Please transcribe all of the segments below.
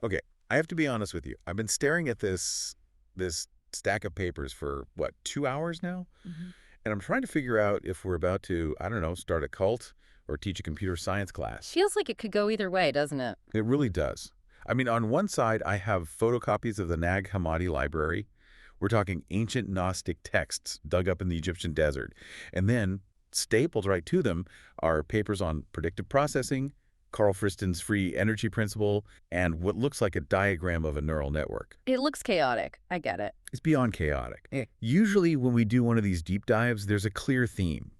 Okay, I have to be honest with you. I've been staring at this stack of papers for, what, 2 hours now? Mhm. And I'm trying to figure out if we're about to, I don't know, start a cult or teach a computer science class. Feels like it could go either way, doesn't it? It really does. I mean, on one side, I have photocopies of the Nag Hammadi library. We're talking ancient Gnostic texts dug up in the Egyptian desert. And then, stapled right to them, are papers on predictive processing, Carl Friston's free energy principle, and what looks like a diagram of a neural network. It looks chaotic. I get it. It's beyond chaotic. Usually when we do one of these deep dives, there's a clear theme.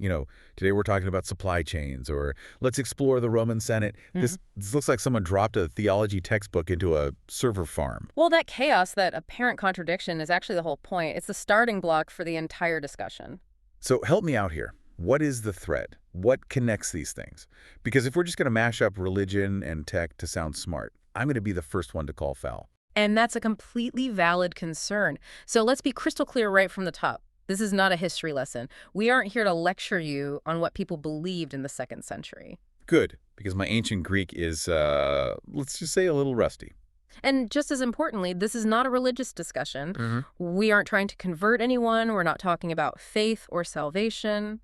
Today we're talking about supply chains, or let's explore the Roman Senate. This looks like someone dropped a theology textbook into a server farm. Well, that chaos, that apparent contradiction, is actually the whole point. It's the starting block for the entire discussion. So help me out here. What is the thread? What connects these things? Because if we're just going to mash up religion and tech to sound smart, I'm going to be the first one to call foul. And that's a completely valid concern. So let's be crystal clear right from the top. This is not a history lesson. We aren't here to lecture you on what people believed in the 2nd century. Good, because my ancient Greek is, let's just say, a little rusty. And just as importantly, this is not a religious discussion. We aren't trying to convert anyone. We're not talking about faith or salvation.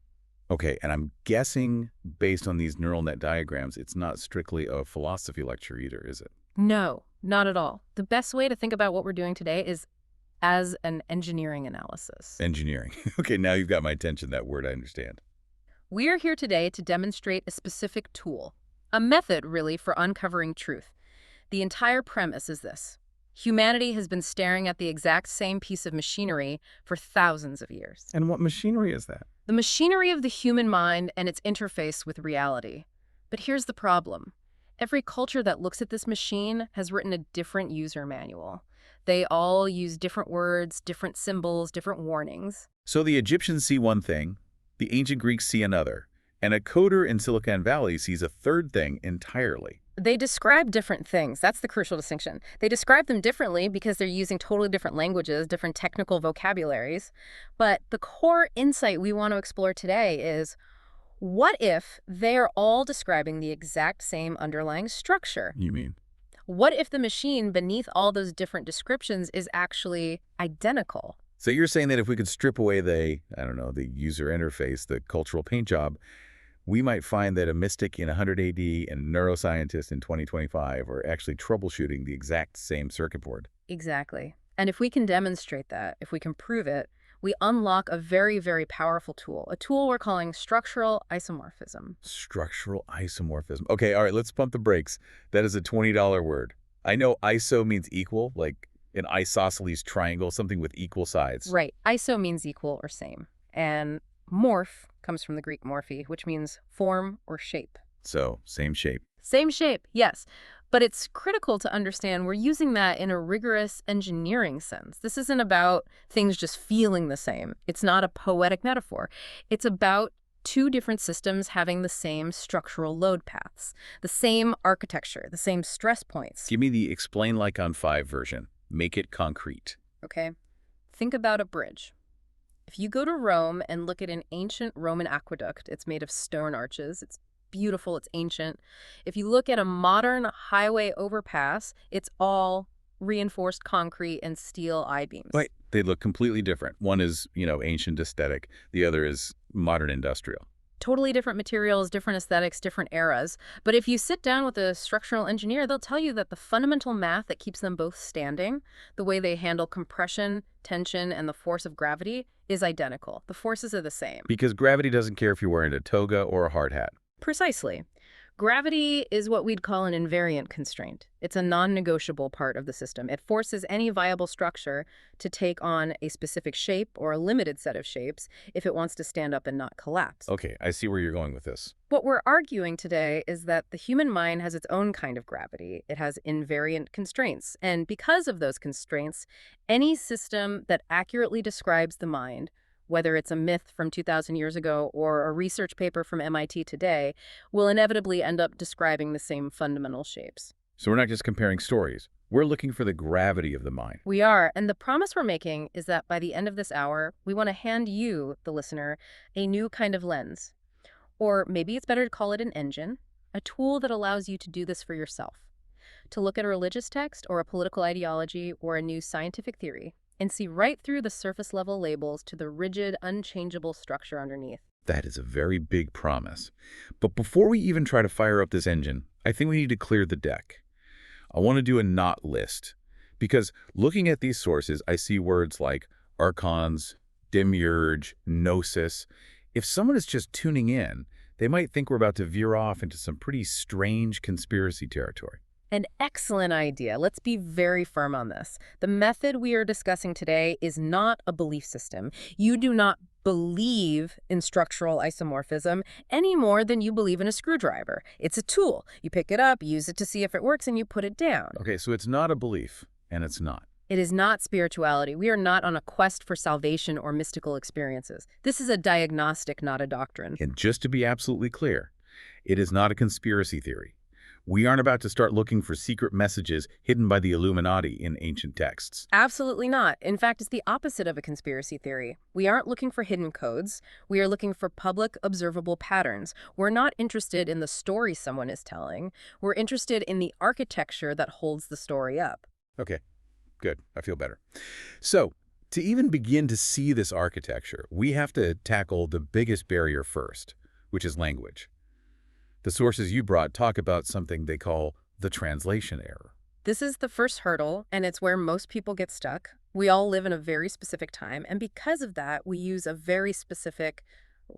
Okay, and I'm guessing, based on these neural net diagrams, it's not strictly a philosophy lecture either, is it? No, not at all. The best way to think about what we're doing today is as an engineering analysis. Engineering. Okay, now you've got my attention, that word I understand. We are here today to demonstrate a specific tool, a method, really, for uncovering truth. The entire premise is this. Humanity has been staring at the exact same piece of machinery for thousands of years. And what machinery is that? The machinery of the human mind and its interface with reality. But here's the problem. Every culture that looks at this machine has written a different user manual. They all use different words, different symbols, different warnings. So the Egyptians see one thing, the ancient Greeks see another, and a coder in Silicon Valley sees a third thing entirely. They describe different things. That's the crucial distinction. They describe them differently because they're using totally different languages, different technical vocabularies. But the core insight we want to explore today is, what if they're all describing the exact same underlying structure? You mean? What if the machine beneath all those different descriptions is actually identical? So you're saying that if we could strip away the user interface, the cultural paint job, we might find that a mystic in 100 AD and neuroscientist in 2025 are actually troubleshooting the exact same circuit board. Exactly. And if we can demonstrate that, if we can prove it, we unlock a very, very powerful tool, a tool we're calling structural isomorphism. Structural isomorphism. Okay, all right, let's pump the brakes. That is a $20 word. I know iso means equal, like an isosceles triangle, something with equal sides. Right. Iso means equal or same. And morph comes from the Greek morphe, which means form or shape. So, same shape. Same shape, yes. But it's critical to understand we're using that in a rigorous engineering sense. This isn't about things just feeling the same. It's not a poetic metaphor. It's about two different systems having the same structural load paths, the same architecture, the same stress points. Give me the explain like on 5 version. Make it concrete. Okay? Think about a bridge. If you go to Rome and look at an ancient Roman aqueduct, it's made of stone arches, it's beautiful, it's ancient. If you look at a modern highway overpass, it's all reinforced concrete and steel I-beams. Right. They look completely different. One is, ancient aesthetic. The other is modern industrial. Totally different materials, different aesthetics, different eras. But if you sit down with a structural engineer, they'll tell you that the fundamental math that keeps them both standing, the way they handle compression, tension, and the force of gravity, is identical. The forces are the same. Because gravity doesn't care if you're wearing a toga or a hard hat. Precisely. Gravity is what we'd call an invariant constraint. It's a non-negotiable part of the system. It forces any viable structure to take on a specific shape or a limited set of shapes if it wants to stand up and not collapse. Okay, I see where you're going with this. What we're arguing today is that the human mind has its own kind of gravity. It has invariant constraints. And because of those constraints, any system that accurately describes the mind, whether it's a myth from 2,000 years ago or a research paper from MIT today, will inevitably end up describing the same fundamental shapes. So we're not just comparing stories. We're looking for the gravity of the mind. We are, and the promise we're making is that by the end of this hour, we want to hand you, the listener, a new kind of lens. Or maybe it's better to call it an engine, a tool that allows you to do this for yourself. to look at a religious text or a political ideology or a new scientific theory and see right through the surface-level labels to the rigid, unchangeable structure underneath. That is a very big promise. But before we even try to fire up this engine, I think we need to clear the deck. I want to do a not list, because looking at these sources, I see words like Archons, Demiurge, Gnosis. If someone is just tuning in, they might think we're about to veer off into some pretty strange conspiracy territory. An excellent idea. Let's be very firm on this. The method we are discussing today is not a belief system. You do not believe in structural isomorphism any more than you believe in a screwdriver. It's a tool. You pick it up, use it to see if it works, and you put it down. Okay, so it's not a belief, and it's not. It is not spirituality. We are not on a quest for salvation or mystical experiences. This is a diagnostic, not a doctrine. And just to be absolutely clear, it is not a conspiracy theory. We aren't about to start looking for secret messages hidden by the Illuminati in ancient texts. Absolutely not. In fact, it's the opposite of a conspiracy theory. We aren't looking for hidden codes. We are looking for public, observable patterns. We're not interested in the story someone is telling. We're interested in the architecture that holds the story up. Okay, good. I feel better. So, to even begin to see this architecture, we have to tackle the biggest barrier first, which is language. The sources you brought talk about something they call the translation error. This is the first hurdle, and it's where most people get stuck. We all live in a very specific time, and because of that, we use a very specific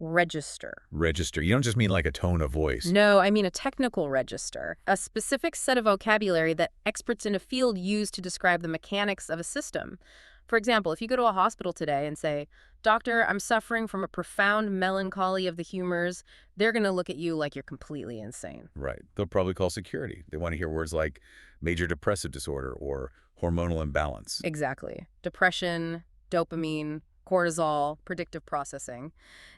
register. Register. You don't just mean like a tone of voice. No, I mean a technical register, a specific set of vocabulary that experts in a field use to describe the mechanics of a system. For example, if you go to a hospital today and say, "Doctor, I'm suffering from a profound melancholy of the humors," they're going to look at you like you're completely insane. Right. They'll probably call security. They want to hear words like major depressive disorder or hormonal imbalance. Exactly. Depression, dopamine, cortisol, predictive processing.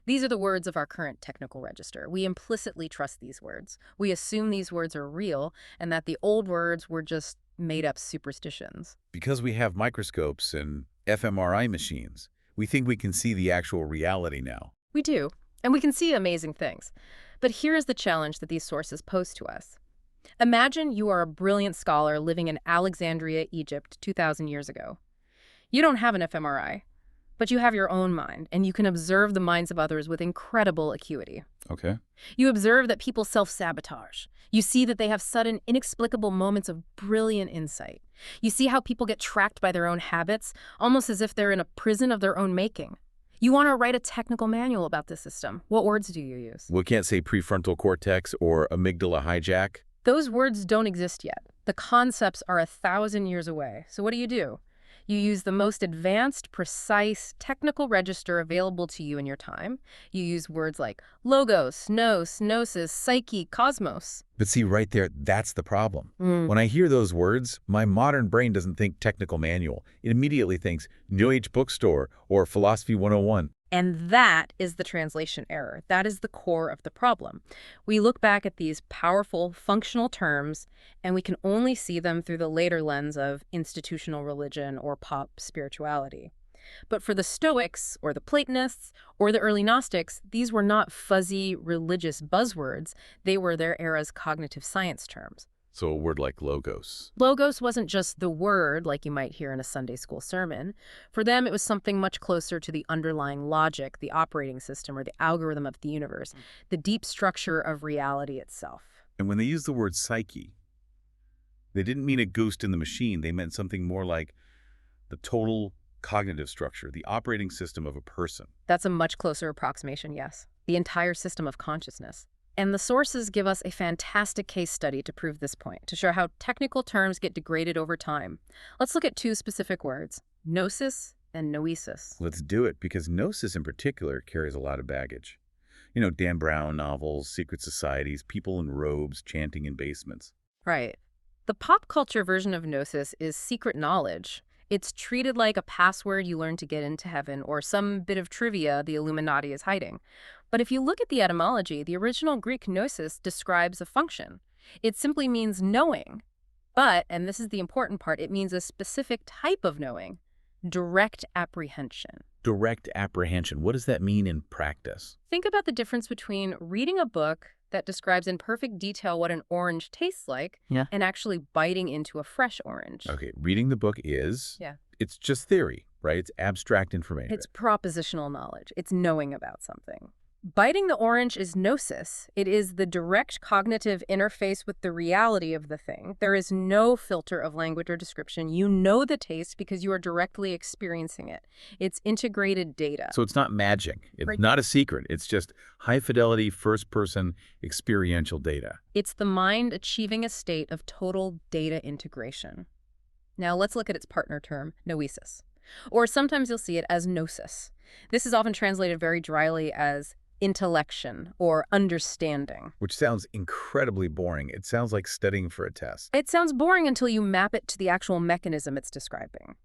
These are the words of our current technical register. We implicitly trust these words. We assume these words are real and that the old words were just made-up superstitions. Because we have microscopes and fMRI machines, we think we can see the actual reality now. We do, and we can see amazing things. But here is the challenge that these sources pose to us. Imagine you are a brilliant scholar living in Alexandria, Egypt, 2,000 years ago. You don't have an fMRI, but you have your own mind, and you can observe the minds of others with incredible acuity. Okay. You observe that people self-sabotage. You see that they have sudden, inexplicable moments of brilliant insight. You see how people get tracked by their own habits, almost as if they're in a prison of their own making. You want to write a technical manual about this system. What words do you use? We can't say prefrontal cortex or amygdala hijack. Those words don't exist yet. The concepts are 1,000 years away. So what do? You use the most advanced, precise, technical register available to you in your time. You use words like logos, nous, gnosis, psyche, cosmos. But see, right there, that's the problem. Mm. When I hear those words, my modern brain doesn't think technical manual. It immediately thinks New Age bookstore or Philosophy 101. And that is the translation error. That is the core of the problem. We look back at these powerful, functional terms, and we can only see them through the later lens of institutional religion or pop spirituality. But for the Stoics, or the Platonists, or the early Gnostics, these were not fuzzy religious buzzwords. They were their era's cognitive science terms. So a word like logos. Logos wasn't just the word like you might hear in a Sunday school sermon. For them, it was something much closer to the underlying logic, the operating system, or the algorithm of the universe, the deep structure of reality itself. And when they used the word psyche, they didn't mean a ghost in the machine. They meant something more like the total cognitive structure, the operating system of a person. That's a much closer approximation, yes. The entire system of consciousness. And the sources give us a fantastic case study to prove this point, to show how technical terms get degraded over time. Let's look at two specific words, gnosis and noesis. Let's do it, because gnosis in particular carries a lot of baggage. You know, Dan Brown novels, secret societies, people in robes chanting in basements. Right. The pop culture version of gnosis is secret knowledge. It's treated like a password you learn to get into heaven or some bit of trivia the Illuminati is hiding. But if you look at the etymology, the original Greek gnosis describes a function. It simply means knowing. But, and this is the important part, it means a specific type of knowing, direct apprehension. direct apprehension. What does that mean in practice? Think about the difference between reading a book that describes in perfect detail what an orange tastes like and actually biting into a fresh orange. Okay, reading the book is, it's just theory, right? It's abstract information. It's propositional knowledge. It's knowing about something. Biting the orange is gnosis. It is the direct cognitive interface with the reality of the thing. There is no filter of language or description. You know the taste because you are directly experiencing it. It's integrated data. So it's not magic. It's not a secret. It's just high-fidelity, first-person experiential data. It's the mind achieving a state of total data integration. Now let's look at its partner term, noesis. Or sometimes you'll see it as gnosis. This is often translated very dryly as intellection or understanding. Which sounds incredibly boring. It sounds like studying for a test. It sounds boring until you map it to the actual mechanism it's describing.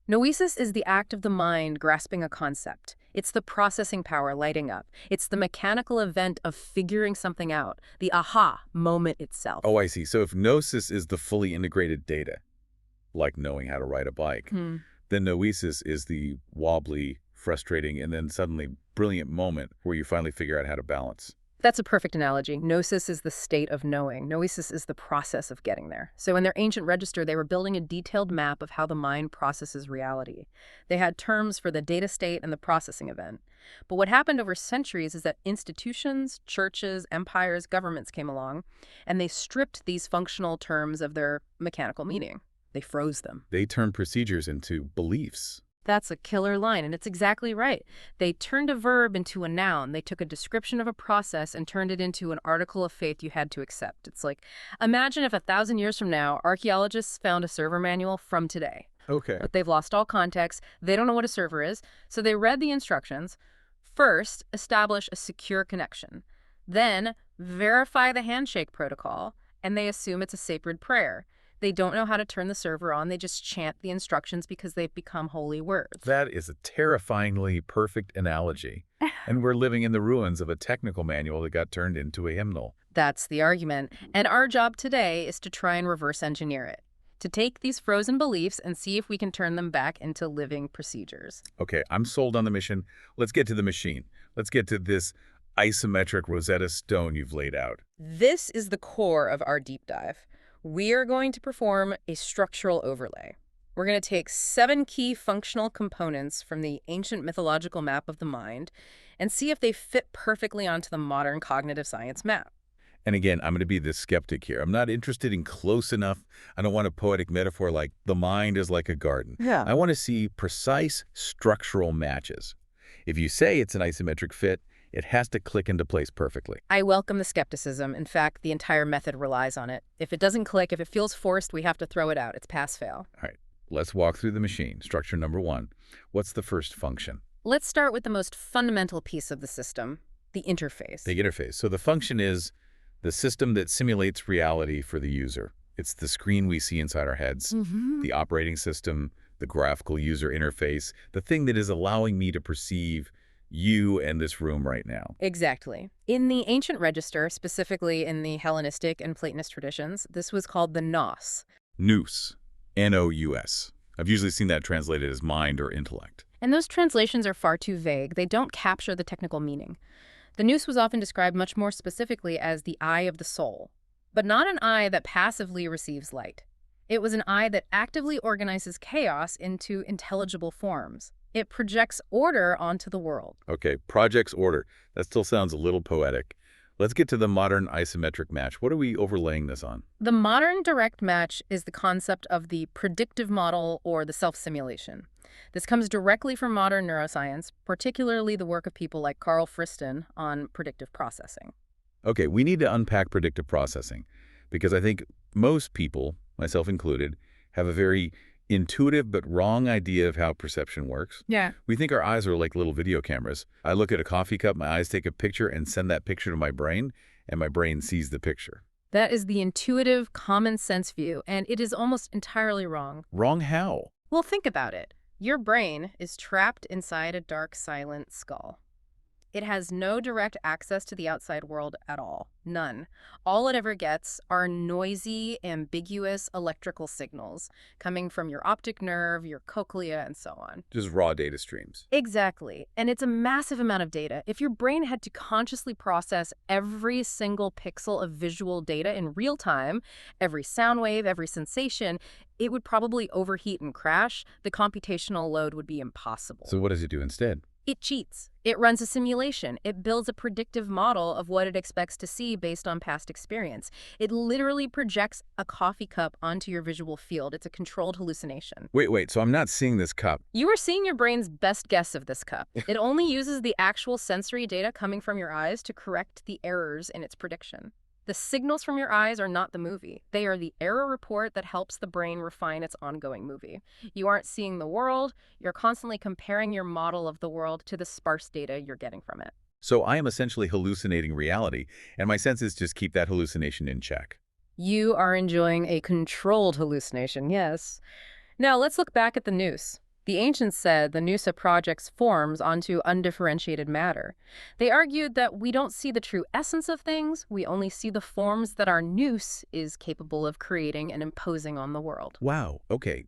Noesis is the act of the mind grasping a concept. It's the processing power lighting up. It's the mechanical event of figuring something out, the aha moment itself. Oh, I see. So if gnosis is the fully integrated data, like knowing how to ride a bike, then noesis is the wobbly, frustrating, and then suddenly brilliant moment where you finally figure out how to balance. That's a perfect analogy. Gnosis is the state of knowing. Noesis is the process of getting there. So in their ancient register, they were building a detailed map of how the mind processes reality. They had terms for the data state and the processing event. But what happened over centuries is that institutions, churches, empires, governments came along, and they stripped these functional terms of their mechanical meaning. They froze them. They turned procedures into beliefs. That's a killer line, and it's exactly right. They turned a verb into a noun. They took a description of a process and turned it into an article of faith you had to accept. It's like, imagine if 1,000 years from now, archaeologists found a server manual from today. Okay. But they've lost all context. They don't know what a server is. So they read the instructions. First, establish a secure connection. Then, verify the handshake protocol, and they assume it's a sacred prayer. They don't know how to turn the server on. They just chant the instructions because they've become holy words. That is a terrifyingly perfect analogy. And we're living in the ruins of a technical manual that got turned into a hymnal. That's the argument. And our job today is to try and reverse engineer it, to take these frozen beliefs and see if we can turn them back into living procedures. Okay, I'm sold on the mission. Let's get to the machine. Let's get to this isometric Rosetta Stone you've laid out. This is the core of our deep dive. We are going to perform a structural overlay. We're going to take 7 key functional components from the ancient mythological map of the mind and see if they fit perfectly onto the modern cognitive science map. And again, I'm going to be the skeptic here. I'm not interested in close enough. I don't want a poetic metaphor like the mind is like a garden. Yeah. I want to see precise structural matches. If you say it's an isometric fit, it has to click into place perfectly. I welcome the skepticism. In fact, the entire method relies on it. If it doesn't click, if it feels forced, we have to throw it out. It's pass-fail. All right, let's walk through the machine. Structure number 1. What's the first function? Let's start with the most fundamental piece of the system, the interface. The interface. So the function is the system that simulates reality for the user. It's the screen we see inside our heads, the operating system, the graphical user interface, the thing that is allowing me to perceive you and this room right now. Exactly. In the ancient register, specifically in the Hellenistic and Platonist traditions, this was called the nous. Nous. N-O-U-S. I've usually seen that translated as mind or intellect. And those translations are far too vague. They don't capture the technical meaning. The nous was often described much more specifically as the eye of the soul, but not an eye that passively receives light. It was an eye that actively organizes chaos into intelligible forms. It projects order onto the world. Okay, projects order. That still sounds a little poetic. Let's get to the modern isometric match. What are we overlaying this on? The modern direct match is the concept of the predictive model or the self-simulation. This comes directly from modern neuroscience, particularly the work of people like Carl Friston on predictive processing. Okay, we need to unpack predictive processing because I think most people, myself included, have a very intuitive but wrong idea of how perception works. Yeah. We think our eyes are like little video cameras. I look at a coffee cup, my eyes take a picture and send that picture to my brain, and my brain sees the picture. That is the intuitive, common sense view, and it is almost entirely wrong. Wrong how? Well, think about it. Your brain is trapped inside a dark, silent skull. It has no direct access to the outside world at all. None. All it ever gets are noisy, ambiguous electrical signals coming from your optic nerve, your cochlea, and so on. Just raw data streams. Exactly. And it's a massive amount of data. If your brain had to consciously process every single pixel of visual data in real time, every sound wave, every sensation, it would probably overheat and crash. The computational load would be impossible. So what does it do instead? It cheats. It runs a simulation. It builds a predictive model of what it expects to see based on past experience. It literally projects a coffee cup onto your visual field. It's a controlled hallucination. Wait, so I'm not seeing this cup. You are seeing your brain's best guess of this cup. It only uses the actual sensory data coming from your eyes to correct the errors in its prediction. The signals from your eyes are not the movie. They are the error report that helps the brain refine its ongoing movie. You aren't seeing the world. You're constantly comparing your model of the world to the sparse data you're getting from it. So I am essentially hallucinating reality, and my senses just keep that hallucination in check. You are enjoying a controlled hallucination, yes. Now let's look back at the Nous. The ancients said the Nous projects forms onto undifferentiated matter. They argued that we don't see the true essence of things, we only see the forms that our Nous is capable of creating and imposing on the world. Wow, okay.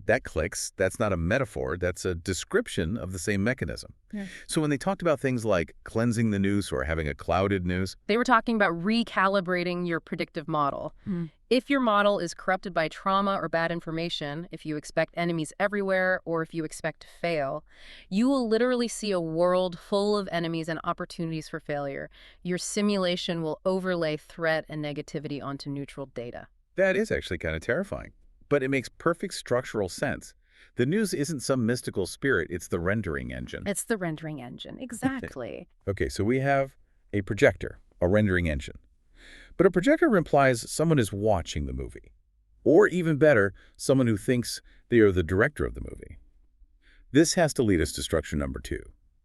That clicks. That's not a metaphor. That's a description of the same mechanism. Yeah. So when they talked about things like cleansing the Nous or having a clouded Nous, They were talking about recalibrating your predictive model. If your model is corrupted by trauma or bad information, if you expect enemies everywhere, or if you expect to fail, you will literally see a world full of enemies and opportunities for failure. Your simulation will overlay threat and negativity onto neutral data. that is actually kind of terrifying. But it makes perfect structural sense. The Nous isn't some mystical spirit, it's the rendering engine. It's the rendering engine, exactly. Okay, so we have a projector, a rendering engine. But a projector implies someone is watching the movie. Or even better, someone who thinks they are the director of the movie. This has to lead us to structure number 2.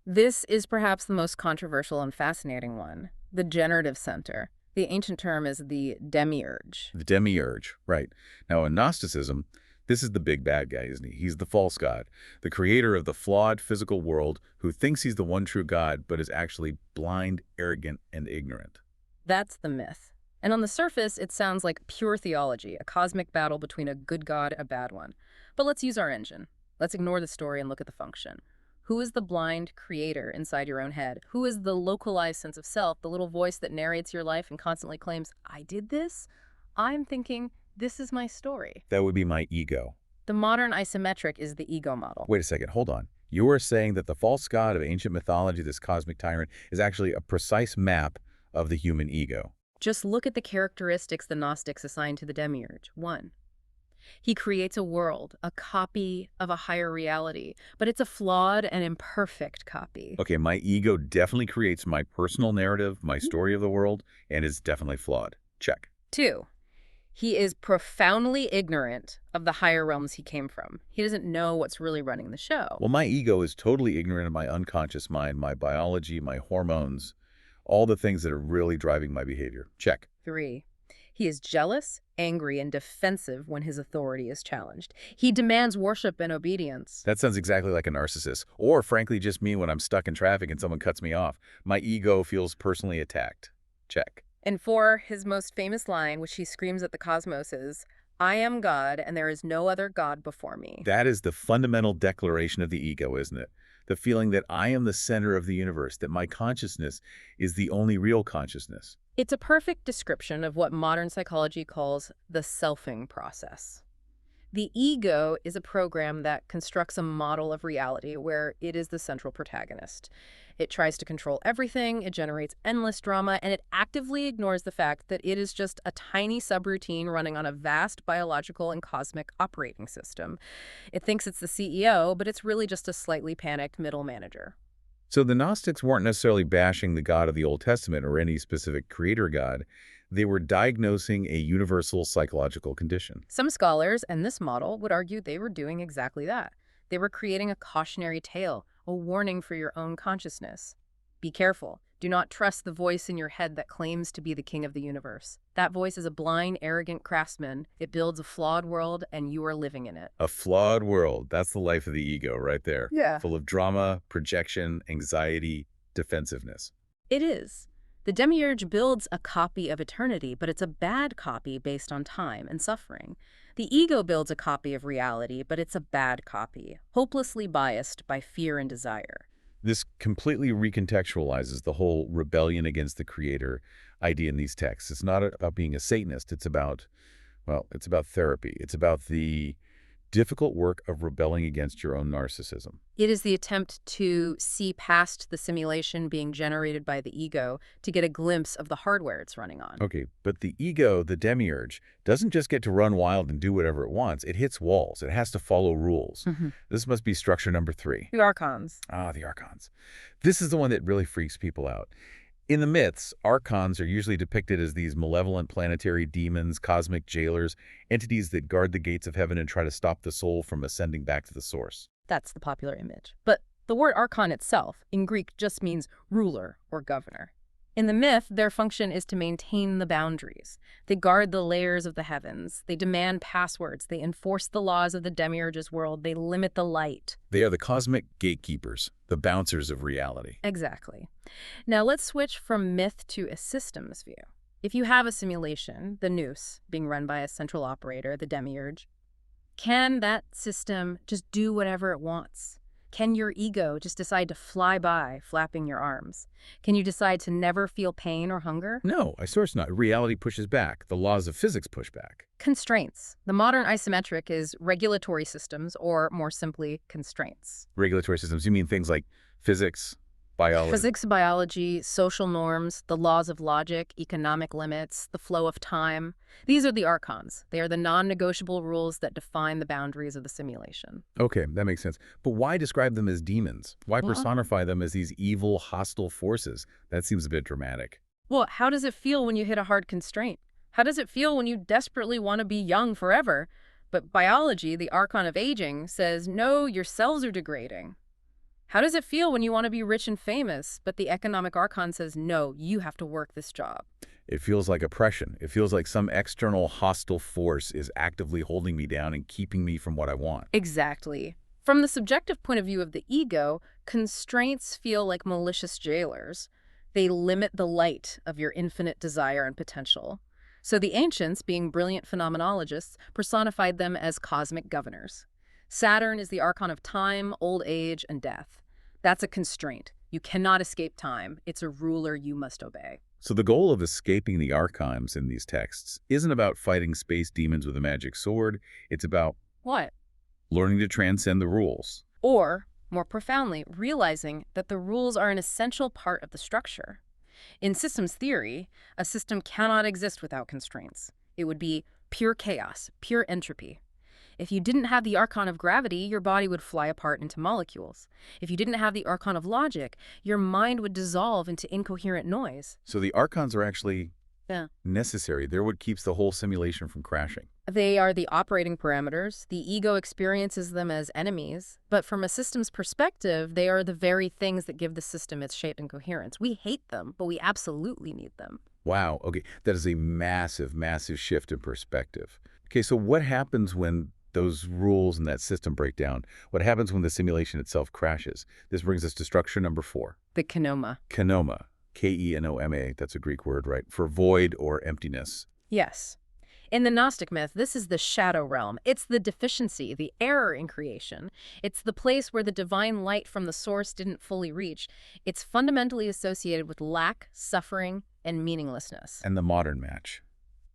This is perhaps the most controversial and fascinating one, the generative center. The ancient term is the Demiurge. The Demiurge, right. Now in Gnosticism, this is the big bad guy, isn't he? He's the false god, the creator of the flawed physical world who thinks he's the one true god but is actually blind, arrogant, and ignorant. That's the myth. And on the surface, it sounds like pure theology, a cosmic battle between a good god and a bad one. But let's use our engine. Let's ignore the story and look at the function. Who is the blind creator inside your own head? Who is the localized sense of self, the little voice that narrates your life and constantly claims, I did this? I'm thinking, this is my story. That would be my ego. The modern isometric is the ego model. Wait a second, hold on. You are saying that the false god of ancient mythology, this cosmic tyrant, is actually a precise map of the human ego. Just look at the characteristics the Gnostics assigned to the Demiurge. 1. He creates a world, a copy of a higher reality, but it's a flawed and imperfect copy. Okay, my ego definitely creates my personal narrative, my story of the world, and it's definitely flawed. Check. 2. He is profoundly ignorant of the higher realms he came from. He doesn't know what's really running the show. Well, my ego is totally ignorant of my unconscious mind, my biology, my hormones, all the things that are really driving my behavior. Check. 3. He is jealous, angry, and defensive when his authority is challenged. He demands worship and obedience. That sounds exactly like a narcissist, or frankly just me when I'm stuck in traffic and someone cuts me off. My ego feels personally attacked. Check. And 4, his most famous line, which he screams at the cosmos, is, I am God, and there is no other God before me. That is the fundamental declaration of the ego, isn't it? The feeling that I am the center of the universe, that my consciousness is the only real consciousness. It's a perfect description of what modern psychology calls the selfing process. The ego is a program that constructs a model of reality where it is the central protagonist. It tries to control everything, it generates endless drama, and it actively ignores the fact that it is just a tiny subroutine running on a vast biological and cosmic operating system. It thinks it's the CEO, but it's really just a slightly panicked middle manager. So the Gnostics weren't necessarily bashing the God of the Old Testament or any specific creator god. They were diagnosing a universal psychological condition. Some scholars, and this model, would argue they were doing exactly that. They were creating a cautionary tale, a warning for your own consciousness. Be careful. Do not trust the voice in your head that claims to be the king of the universe. That voice is a blind, arrogant craftsman. It builds a flawed world, and you are living in it. A flawed world. That's the life of the ego right there. Yeah. Full of drama, projection, anxiety, defensiveness. It is. The Demiurge builds a copy of eternity, but it's a bad copy based on time and suffering. The ego builds a copy of reality, but it's a bad copy, hopelessly biased by fear and desire. This completely recontextualizes the whole rebellion against the creator idea in these texts. It's not about being a Satanist. It's about, well, it's about therapy. It's about the difficult work of rebelling against your own narcissism. It is the attempt to see past the simulation being generated by the ego to get a glimpse of the hardware it's running on. Okay, but the ego, the demiurge, doesn't just get to run wild and do whatever it wants. It hits walls. It has to follow rules. This must be structure number 3. The Archons. Ah, the Archons. This is the one that really freaks people out. In the myths, Archons are usually depicted as these malevolent planetary demons, cosmic jailers, entities that guard the gates of heaven and try to stop the soul from ascending back to the source. That's the popular image. But the word archon itself, in Greek, just means ruler or governor. In the myth, their function is to maintain the boundaries. They guard the layers of the heavens. They demand passwords. They enforce the laws of the Demiurge's world. They limit the light. They are the cosmic gatekeepers, the bouncers of reality. Exactly. Now let's switch from myth to a systems view. If you have a simulation, the Gnosis, being run by a central operator, the Demiurge, can that system just do whatever it wants? Can your ego just decide to fly by, flapping your arms? Can you decide to never feel pain or hunger? No, of course not. Reality pushes back. The laws of physics push back. Constraints. The modern isometric is regulatory systems, or more simply, constraints. Regulatory systems, you mean things like physics, biology? Physics, biology, social norms, the laws of logic, economic limits, the flow of time. These are the Archons. They are the non-negotiable rules that define the boundaries of the simulation. Okay, that makes sense. But why describe them as demons? Why personify them as these evil, hostile forces? That seems a bit dramatic. Well, how does it feel when you hit a hard constraint? How does it feel when you desperately want to be young forever? But biology, the Archon of aging, says, no, your cells are degrading. How does it feel when you want to be rich and famous, but the economic Archon says, no, you have to work this job? It feels like oppression. It feels like some external hostile force is actively holding me down and keeping me from what I want. Exactly. From the subjective point of view of the ego, constraints feel like malicious jailers. They limit the light of your infinite desire and potential. So the ancients, being brilliant phenomenologists, personified them as cosmic governors. Saturn is the Archon of time, old age, and death. That's a constraint. You cannot escape time. It's a ruler you must obey. So the goal of escaping the Archons in these texts isn't about fighting space demons with a magic sword. It's about What? learning to transcend the rules. Or, more profoundly, realizing that the rules are an essential part of the structure. In systems theory, a system cannot exist without constraints. It would be pure chaos, pure entropy. If you didn't have the Archon of gravity, your body would fly apart into molecules. If you didn't have the Archon of logic, your mind would dissolve into incoherent noise. So the Archons are actually necessary. They're what keeps the whole simulation from crashing. They are the operating parameters. The ego experiences them as enemies. But from a system's perspective, they are the very things that give the system its shape and coherence. We hate them, but we absolutely need them. Wow. Okay. That is a massive, massive shift in perspective. Okay. So what happens when those rules and that system break down? What happens when the simulation itself crashes? This brings us to structure number 4. The kenoma. Kenoma. K-E-N-O-M-A. That's a Greek word, right? For void or emptiness. Yes. In the Gnostic myth, this is the shadow realm. It's the deficiency, the error in creation. It's the place where the divine light from the source didn't fully reach. It's fundamentally associated with lack, suffering, and meaninglessness. And the modern match.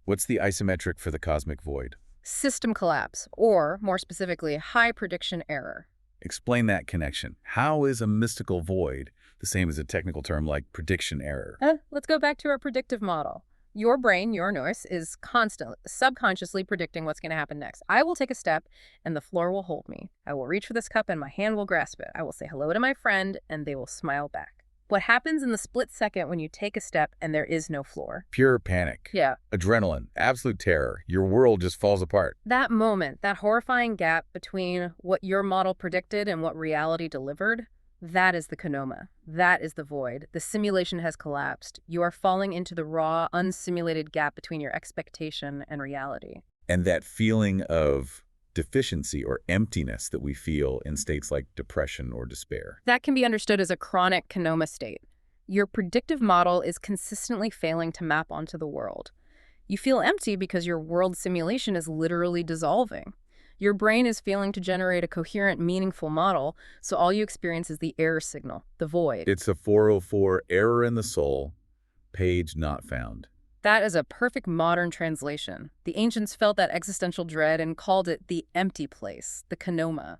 What's the isometric for the cosmic void? System collapse, or, more specifically, high prediction error. Explain that connection. How is a mystical void the same as a technical term like prediction error? Let's go back to our predictive model. Your brain, your Gnosis, is constantly, subconsciously predicting what's going to happen next. I will take a step, and the floor will hold me. I will reach for this cup, and my hand will grasp it. I will say hello to my friend, and they will smile back. What happens in the split second when you take a step and there is no floor? Pure panic. Yeah. Adrenaline. Absolute terror. Your world just falls apart. That moment, that horrifying gap between what your model predicted and what reality delivered, that is the kenoma. That is the void. The simulation has collapsed. You are falling into the raw, unsimulated gap between your expectation and reality. And that feeling of deficiency or emptiness that we feel in states like depression or despair. That can be understood as a chronic kenoma state. Your predictive model is consistently failing to map onto the world. You feel empty because your world simulation is literally dissolving. Your brain is failing to generate a coherent, meaningful model, so all you experience is the error signal, the void. It's a 404 error in the soul, page not found. That is a perfect modern translation. The ancients felt that existential dread and called it the empty place, the kenoma.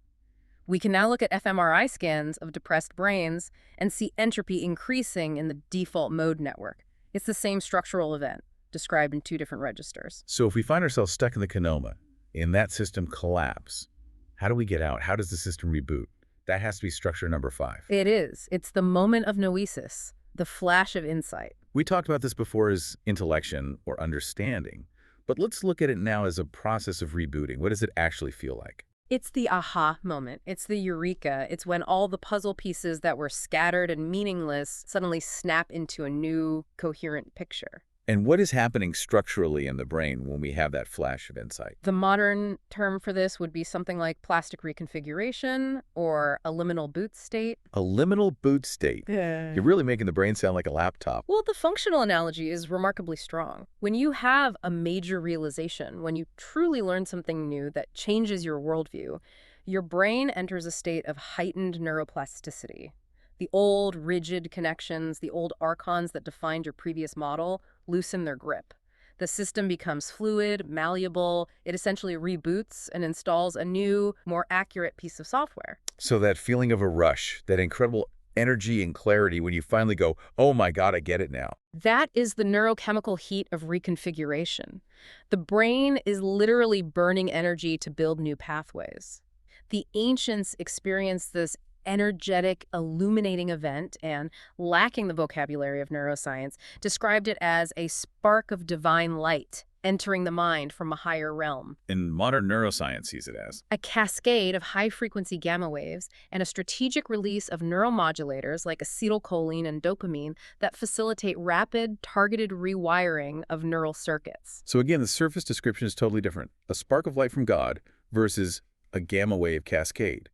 We can now look at fMRI scans of depressed brains and see entropy increasing in the default mode network. It's the same structural event, described in two different registers. So if we find ourselves stuck in the kenoma, in that system collapse, how do we get out? How does the system reboot? That has to be structure number 5. It is. It's the moment of noesis, the flash of insight. We talked about this before as intellection or understanding, but let's look at it now as a process of rebooting. What does it actually feel like? It's the aha moment. It's the eureka. It's when all the puzzle pieces that were scattered and meaningless suddenly snap into a new, coherent picture. And what is happening structurally in the brain when we have that flash of insight? The modern term for this would be something like plastic reconfiguration or a liminal boot state. A liminal boot state. You're really making the brain sound like a laptop. Well, the functional analogy is remarkably strong. When you have a major realization, when you truly learn something new that changes your worldview, your brain enters a state of heightened neuroplasticity. The old, rigid connections, the old archons that defined your previous model, loosen their grip. The system becomes fluid, malleable. It essentially reboots and installs a new, more accurate piece of software. So that feeling of a rush, that incredible energy and clarity when you finally go, oh my God, I get it now. That is the neurochemical heat of reconfiguration. The brain is literally burning energy to build new pathways. The ancients experienced this energetic, illuminating event and, lacking the vocabulary of neuroscience, described it as a spark of divine light entering the mind from a higher realm. And modern neuroscience sees it as A cascade of high-frequency gamma waves and a strategic release of neuromodulators like acetylcholine and dopamine that facilitate rapid, targeted rewiring of neural circuits. So again, the surface description is totally different. A spark of light from God versus a gamma wave cascade.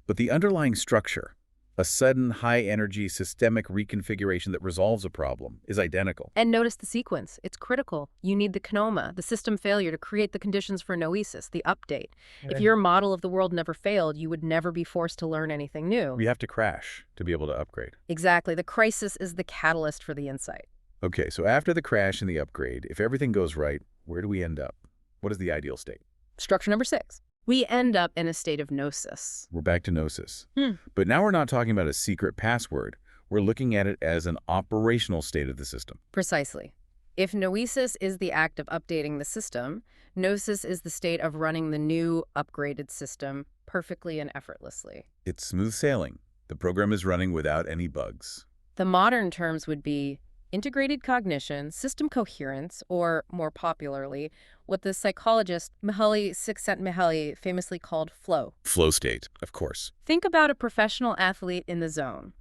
But the underlying structure, a sudden high-energy systemic reconfiguration that resolves a problem, is identical. And notice the sequence. It's critical. You need the kenoma, the system failure, to create the conditions for noesis, the update. If your model of the world never failed, you would never be forced to learn anything new. You have to crash to be able to upgrade. Exactly. The crisis is the catalyst for the insight. Okay, so after the crash and the upgrade, if everything goes right, where do we end up? What is the ideal state? Structure number 6. We end up in a state of gnosis. We're back to Gnosis. But now we're not talking about a secret password. We're looking at it as an operational state of the system. Precisely. If noesis is the act of updating the system, gnosis is the state of running the new, upgraded system perfectly and effortlessly. It's smooth sailing. The program is running without any bugs. The modern terms would be integrated cognition, system coherence, or, more popularly, what the psychologist Mihaly Csikszentmihalyi famously called flow. Flow state, of course. Think about a professional athlete in the zone,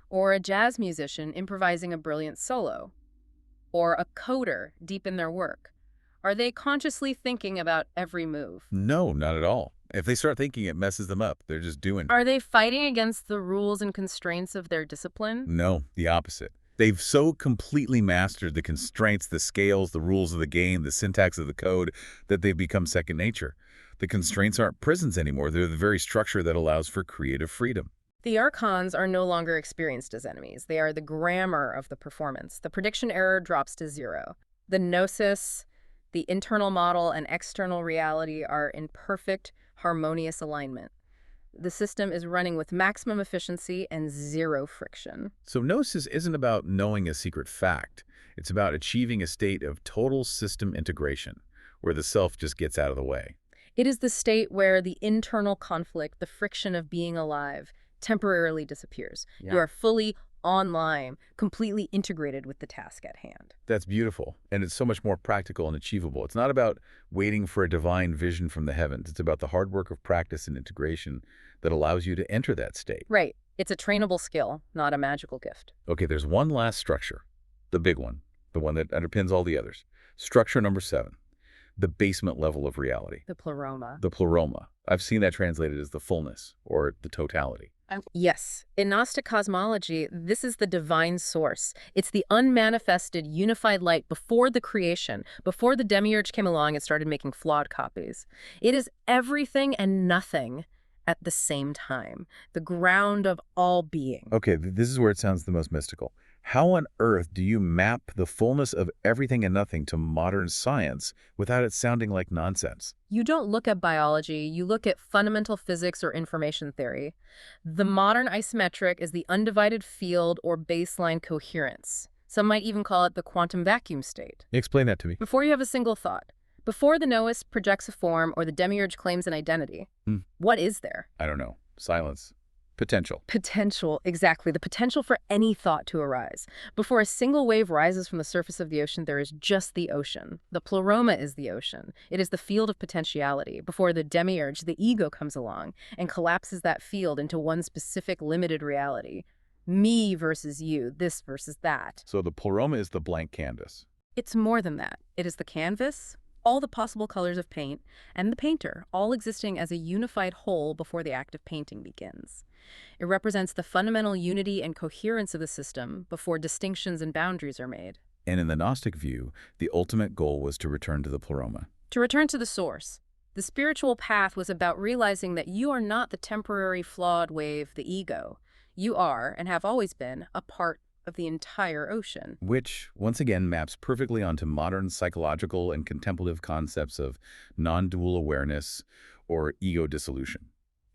or a jazz musician improvising a brilliant solo, or a coder deep in their work. Are they consciously thinking about every move? No, not at all. If they start thinking, it messes them up. They're just doing. Are they fighting against the rules and constraints of their discipline? No, the opposite. They've so completely mastered the constraints, the scales, the rules of the game, the syntax of the code, that they've become second nature. The constraints aren't prisons anymore. They're the very structure that allows for creative freedom. The Archons are no longer experienced as enemies. They are the grammar of the performance. The prediction error drops to 0. The gnosis, the internal model, and external reality are in perfect, harmonious alignment. The system is running with maximum efficiency and 0 friction. So Gnosis isn't about knowing a secret fact. It's about achieving a state of total system integration, where the self just gets out of the way. It is the state where the internal conflict, the friction of being alive, temporarily disappears. You are fully online, completely integrated with the task at hand. That's beautiful, and it's so much more practical and achievable. It's not about waiting for a divine vision from the heavens. It's about the hard work of practice and integration that allows you to enter that state. Right. It's a trainable skill, not a magical gift. Okay, there's one last structure, the big one, the one that underpins all the others. Structure number 7, the basement level of reality. The pleroma. The pleroma. I've seen that translated as the fullness or the totality. Yes. In Gnostic cosmology, this is the divine source. It's the unmanifested, unified light before the creation, before the Demiurge came along and started making flawed copies. It is everything and nothing at the same time, the ground of all being. Okay, this is where it sounds the most mystical. How on earth do you map the fullness of everything and nothing to modern science without it sounding like nonsense? You don't look at biology, you look at fundamental physics or information theory. The modern isometric is the undivided field or baseline coherence. Some might even call it the quantum vacuum state. Explain that to me. Before you have a single thought, before the Gnosis projects a form or the Demiurge claims an identity, what is there? I don't know. Silence. Potential. Potential, exactly. The potential for any thought to arise. Before a single wave rises from the surface of the ocean, there is just the ocean. The pleroma is the ocean. It is the field of potentiality. Before the Demiurge, the ego comes along and collapses that field into one specific limited reality. Me versus you, this versus that. So the pleroma is the blank canvas. It's more than that. It is the canvas, all the possible colors of paint, and the painter, all existing as a unified whole before the act of painting begins. It represents the fundamental unity and coherence of the system before distinctions and boundaries are made. And in the Gnostic view, the ultimate goal was to return to the pleroma. To return to the source. The spiritual path was about realizing that you are not the temporary flawed wave, the ego. You are, and have always been, a part of the entire ocean. Which, once again, maps perfectly onto modern psychological and contemplative concepts of non-dual awareness or ego dissolution.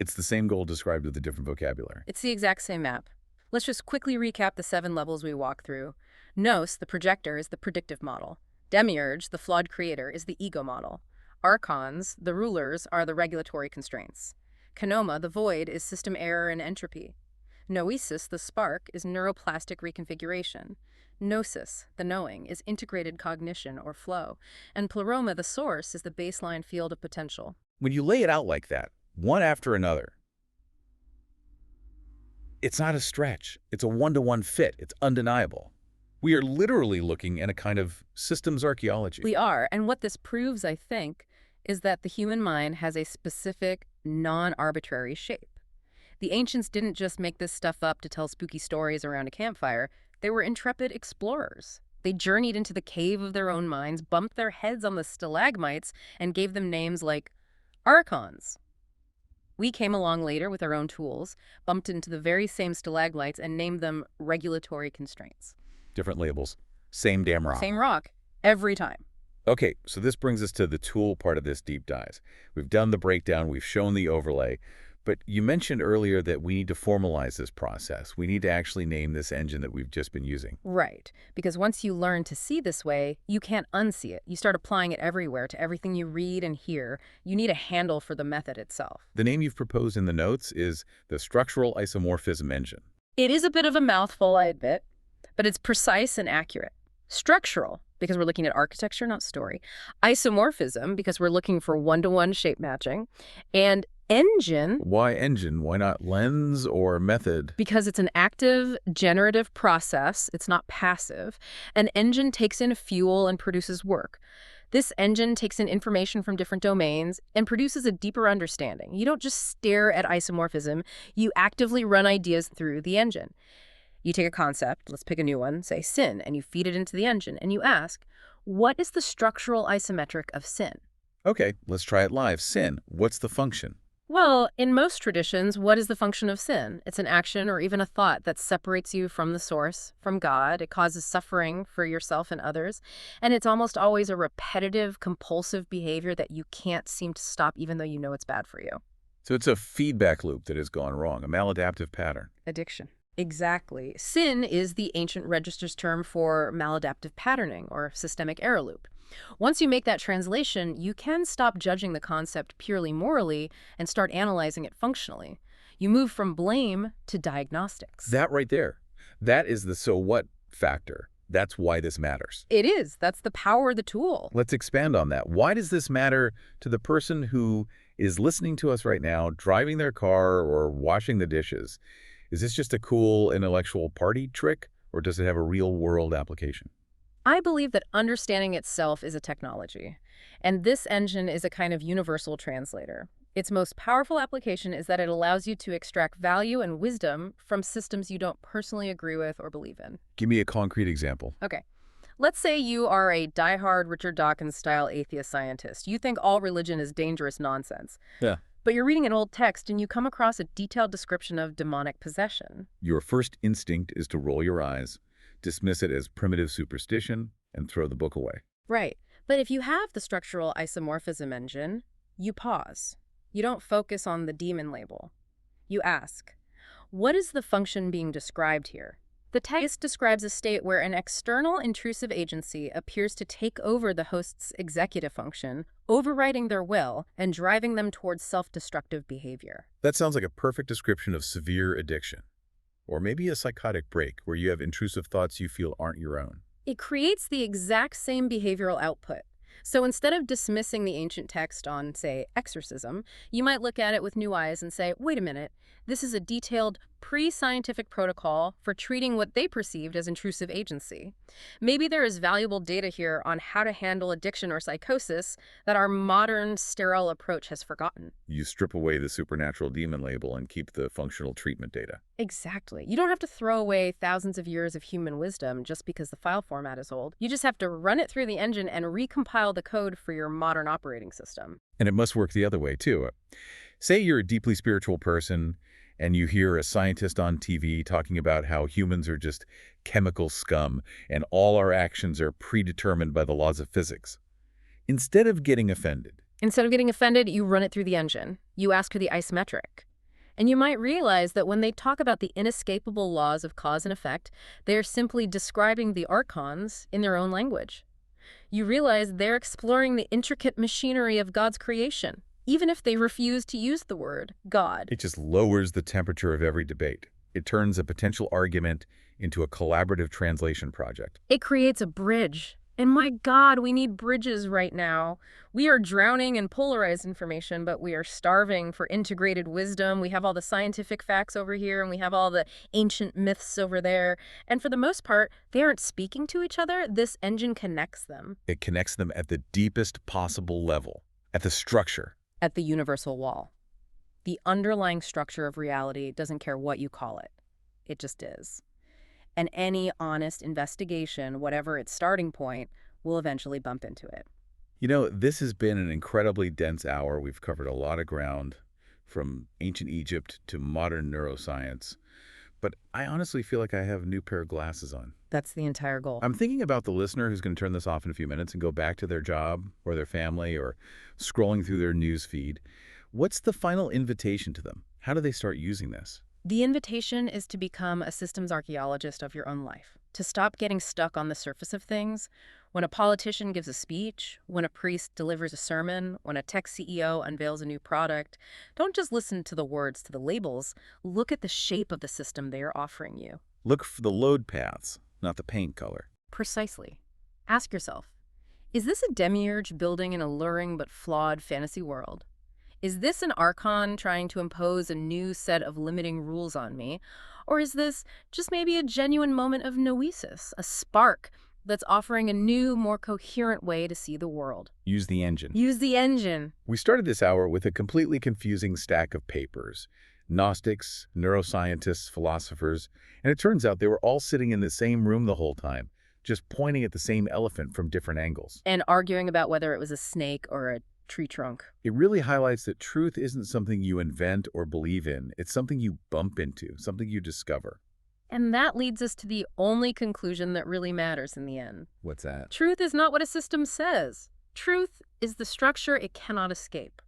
It's the same goal described with a different vocabulary. It's the exact same map. Let's just quickly recap the 7 levels we walked through. Gnos, the projector, is the predictive model. Demiurge, the flawed creator, is the ego model. Archons, the rulers, are the regulatory constraints. Kanoma, the void, is system error and entropy. Noesis, the spark, is neuroplastic reconfiguration. Gnosis, the knowing, is integrated cognition or flow. And pleroma, the source, is the baseline field of potential. When you lay it out like that, one after another, it's not a stretch. It's a one-to-one fit. It's undeniable. We are literally looking at a kind of systems archaeology. We are, and what this proves, I think, is that the human mind has a specific, non-arbitrary shape. The ancients didn't just make this stuff up to tell spooky stories around a campfire. They were intrepid explorers. They journeyed into the cave of their own minds, bumped their heads on the stalagmites, and gave them names like Archons. We came along later with our own tools, bumped into the very same stalagmites, and named them regulatory constraints. Different labels. Same damn rock. Same rock. Every time. Okay, so this brings us to the tool part of this deep dive. We've done the breakdown. We've shown the overlay. But you mentioned earlier that we need to formalize this process. We need to actually name this engine that we've just been using. Right. Because once you learn to see this way, you can't unsee it. You start applying it everywhere, to everything you read and hear. You need a handle for the method itself. The name you've proposed in the notes is the Structural Isomorphism Engine. It is a bit of a mouthful, I admit, but it's precise and accurate. Structural, because we're looking at architecture, not story. Isomorphism, because we're looking for one-to-one shape matching. And engine. Why engine? Why not lens or method? Because it's an active, generative process. It's not passive. An engine takes in fuel and produces work. This engine takes in information from different domains and produces a deeper understanding. You don't just stare at isomorphism. You actively run ideas through the engine. You take a concept, let's pick a new one, say sin, and you feed it into the engine, and you ask, what is the structural isometric of sin? Okay, let's try it live. Sin, what's the function? Well, in most traditions, what is the function of sin? It's an action or even a thought that separates you from the source, from God. It causes suffering for yourself and others. And it's almost always a repetitive, compulsive behavior that you can't seem to stop even though you know it's bad for you. So it's a feedback loop that has gone wrong, a maladaptive pattern. Addiction. Exactly. Sin is the ancient register's term for maladaptive patterning or systemic error loop. Once you make that translation, you can stop judging the concept purely morally and start analyzing it functionally. You move from blame to diagnostics. That right there, that is the so what factor. That's why this matters. It is. That's the power of the tool. Let's expand on that. Why does this matter to the person who is listening to us right now, driving their car or washing the dishes? Is this just a cool intellectual party trick, or does it have a real-world application? I believe that understanding itself is a technology, and this engine is a kind of universal translator. Its most powerful application is that it allows you to extract value and wisdom from systems you don't personally agree with or believe in. Give me a concrete example. Okay. Let's say you are a diehard Richard Dawkins-style atheist scientist. You think all religion is dangerous nonsense. Yeah. But you're reading an old text and you come across a detailed description of demonic possession. Your first instinct is to roll your eyes, dismiss it as primitive superstition, and throw the book away. Right. But if you have the structural isomorphism engine, you pause. You don't focus on the demon label. You ask, what is the function being described here? The text describes a state where an external intrusive agency appears to take over the host's executive function, overriding their will and driving them towards self-destructive behavior. That sounds like a perfect description of severe addiction. Or maybe a psychotic break where you have intrusive thoughts you feel aren't your own. It creates the exact same behavioral output. So instead of dismissing the ancient text on, say, exorcism, you might look at it with new eyes and say, wait a minute, this is a detailed pre-scientific protocol for treating what they perceived as intrusive agency. Maybe there is valuable data here on how to handle addiction or psychosis that our modern, sterile approach has forgotten. You strip away the supernatural demon label and keep the functional treatment data. Exactly. You don't have to throw away thousands of years of human wisdom just because the file format is old. You just have to run it through the engine and recompile the code for your modern operating system. And it must work the other way, too. Say you're a deeply spiritual person, and you hear a scientist on TV talking about how humans are just chemical scum and all our actions are predetermined by the laws of physics. Instead of getting offended, you run it through the engine. You ask for the isometric. And you might realize that when they talk about the inescapable laws of cause and effect, they are simply describing the Archons in their own language. You realize they're exploring the intricate machinery of God's creation, even if they refuse to use the word God. it just lowers the temperature of every debate. It turns a potential argument into a collaborative translation project. It creates a bridge. And my God, we need bridges right now. We are drowning in polarized information, but we are starving for integrated wisdom. We have all the scientific facts over here, and we have all the ancient myths over there. And for the most part, they aren't speaking to each other. This engine connects them. It connects them at the deepest possible level, at the structure. At the universal wall. The underlying structure of reality doesn't care what you call it. It just is. And any honest investigation, whatever its starting point, will eventually bump into it. You know, this has been an incredibly dense hour. We've covered a lot of ground, from ancient Egypt to modern neuroscience. But I honestly feel like I have a new pair of glasses on. That's the entire goal. I'm thinking about the listener who's going to turn this off in a few minutes and go back to their job or their family or scrolling through their news feed. What's the final invitation to them? How do they start using this? The invitation is to become a systems archaeologist of your own life, to stop getting stuck on the surface of things. When a politician gives a speech, when a priest delivers a sermon, when a tech CEO unveils a new product, don't just listen to the words, to the labels. Look at the shape of the system they are offering you. Look for the load paths, not the paint color. Precisely. Ask yourself, is this a Demiurge building an alluring but flawed fantasy world? Is this an Archon trying to impose a new set of limiting rules on me? Or is this just maybe a genuine moment of Gnosis, a spark that's offering a new, more coherent way to see the world? Use the engine. Use the engine. We started this hour with a completely confusing stack of papers. Gnostics, neuroscientists, philosophers, and it turns out they were all sitting in the same room the whole time, just pointing at the same elephant from different angles. And arguing about whether it was a snake or a tree trunk. It really highlights that truth isn't something you invent or believe in. It's something you bump into, something you discover. And that leads us to the only conclusion that really matters in the end. What's that? Truth is not what a system says. Truth is the structure it cannot escape.